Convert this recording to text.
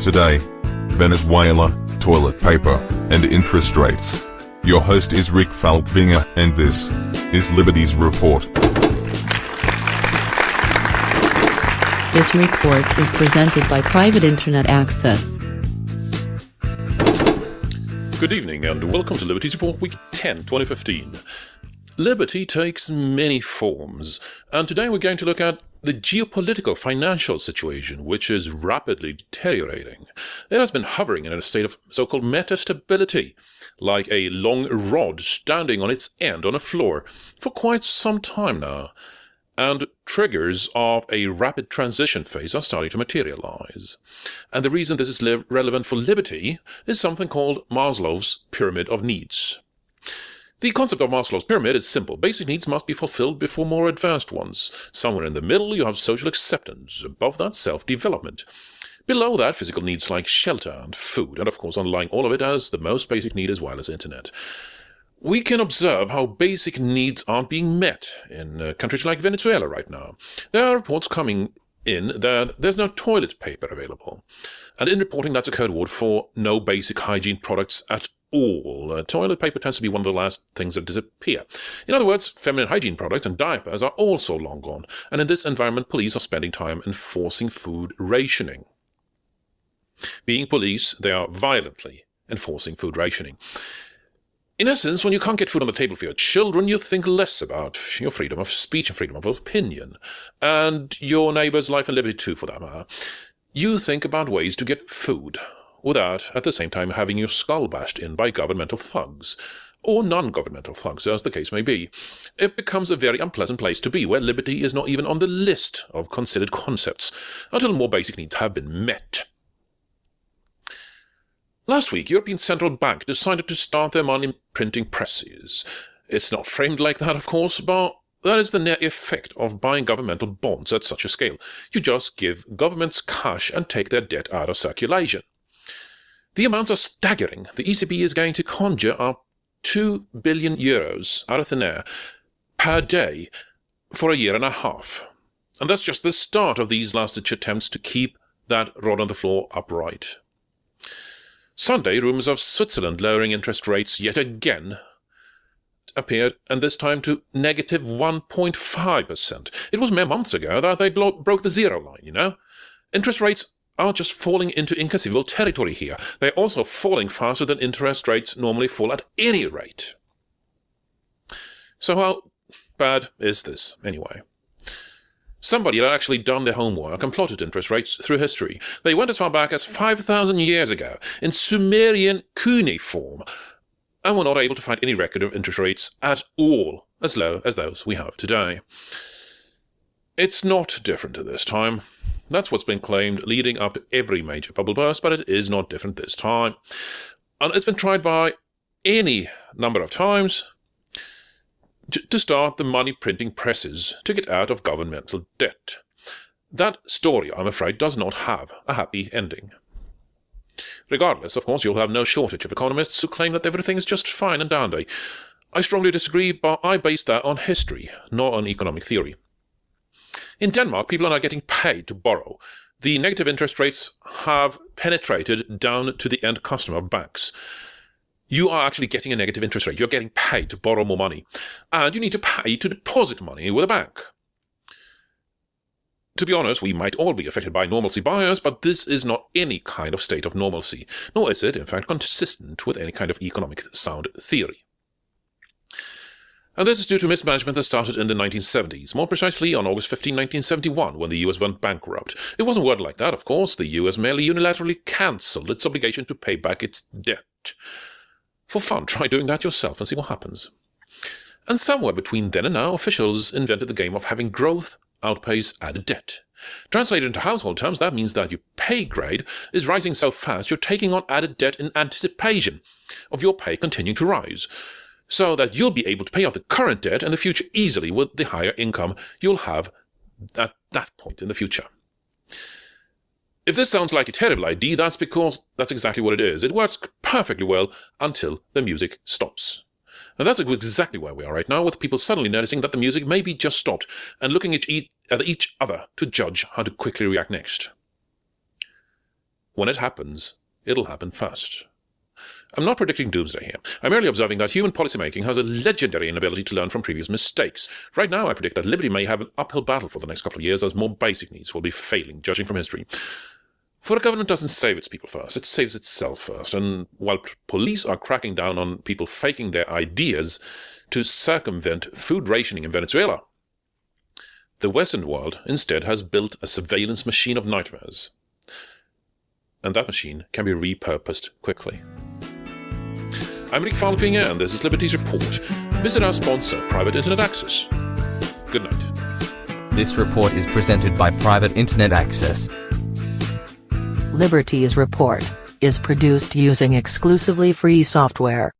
today: Venezuela, toilet paper, and interest rates. Your host is Rick Falkvinger, and this is Liberties Report. This report is presented by Private Internet Access. Good evening and welcome to Liberties Report Week 10, 2015. Liberty takes many forms, and today we're going to look at the geopolitical financial situation, which is rapidly deteriorating. It has been hovering in a state of so-called metastability, like a long rod standing on its end on a floor, for quite some time now. And triggers of a rapid transition phase are starting to materialize. And the reason this is relevant for liberty is something called Maslow's Pyramid of Needs. The concept of Maslow's pyramid is simple. Basic needs must be fulfilled before more advanced ones. Somewhere in the middle you have social acceptance. Above that, self-development. Below that, physical needs like shelter and food. And of course, underlying all of it as the most basic need is wireless internet. We can observe how basic needs aren't being met in countries like Venezuela right now. There are reports coming in that there's no toilet paper available. And in reporting, that's a code word for no basic hygiene products at all. Toilet paper tends to be one of the last things that disappear. In other words, feminine hygiene products and diapers are also long gone. And in this environment, police are spending time enforcing food rationing. Being police, they are violently enforcing food rationing. In essence, when you can't get food on the table for your children, you think less about your freedom of speech and freedom of opinion, and your neighbor's life and liberty too, for that matter. You think about ways to get food, without, at the same time, having your skull bashed in by governmental thugs, or non-governmental thugs, as the case may be. It becomes a very unpleasant place to be, where liberty is not even on the list of considered concepts, until more basic needs have been met. Last week, European Central Bank decided to start their money printing presses. It's not framed like that, of course, but that is the net effect of buying governmental bonds at such a scale. You just give governments cash and take their debt out of circulation. The amounts are staggering. The ECB is going to conjure up 2 billion euros out of thin air per day for a year and a half. And that's just the start of these last-ditch attempts to keep that rod on the floor upright. Sunday, rumours of Switzerland lowering interest rates yet again appeared, and this time to negative 1.5%. It was mere months ago that they broke the zero line, you know? Interest rates are just falling into inconceivable territory here. They're also falling faster than interest rates normally fall at any rate. So how bad is this, anyway? Somebody had actually done their homework and plotted interest rates through history. They went as far back as 5,000 years ago, in Sumerian cuneiform, and were not able to find any record of interest rates at all as low as those we have today. It's not different at this time. That's what's been claimed leading up to every major bubble burst, but it is not different this time. And it's been tried by any number of times to start the money printing presses to get out of governmental debt. That story, I'm afraid, does not have a happy ending. Regardless, of course, you'll have no shortage of economists who claim that everything is just fine and dandy. I strongly disagree, but I base that on history, not on economic theory. In Denmark, people are now getting paid to borrow. The negative interest rates have penetrated down to the end customer of banks. You are actually getting a negative interest rate. You're getting paid to borrow more money. And you need to pay to deposit money with a bank. To be honest, we might all be affected by normalcy bias, but this is not any kind of state of normalcy, nor is it, in fact, consistent with any kind of economic sound theory. And this is due to mismanagement that started in the 1970s, more precisely on August 15, 1971, when the US went bankrupt. It wasn't worded like that, of course. The US merely unilaterally cancelled its obligation to pay back its debt. For fun, try doing that yourself and see what happens. And somewhere between then and now, officials invented the game of having growth outpace added debt. Translated into household terms, that means that your pay grade is rising so fast you're taking on added debt in anticipation of your pay continuing to rise, so that you'll be able to pay out the current debt in the future easily with the higher income you'll have at that point in the future. If this sounds like a terrible idea, that's because that's exactly what it is. It works perfectly well until the music stops. And that's exactly where we are right now, with people suddenly noticing that the music maybe just stopped and looking at each other to judge how to quickly react next. when it happens, it'll happen fast. I'm not predicting doomsday here. I'm merely observing that human policymaking has a legendary inability to learn from previous mistakes. Right now, I predict that liberty may have an uphill battle for the next couple of years as more basic needs will be failing, judging from history. For a government doesn't save its people first, it saves itself first. And while police are cracking down on people faking their ideas to circumvent food rationing in Venezuela, the Western world instead has built a surveillance machine of nightmares. And that machine can be repurposed quickly. I'm Rick Falkvinger, and this is Liberties Report. Visit our sponsor, Private Internet Access. Good night. This report is presented by Private Internet Access. Liberties Report is produced using exclusively free software.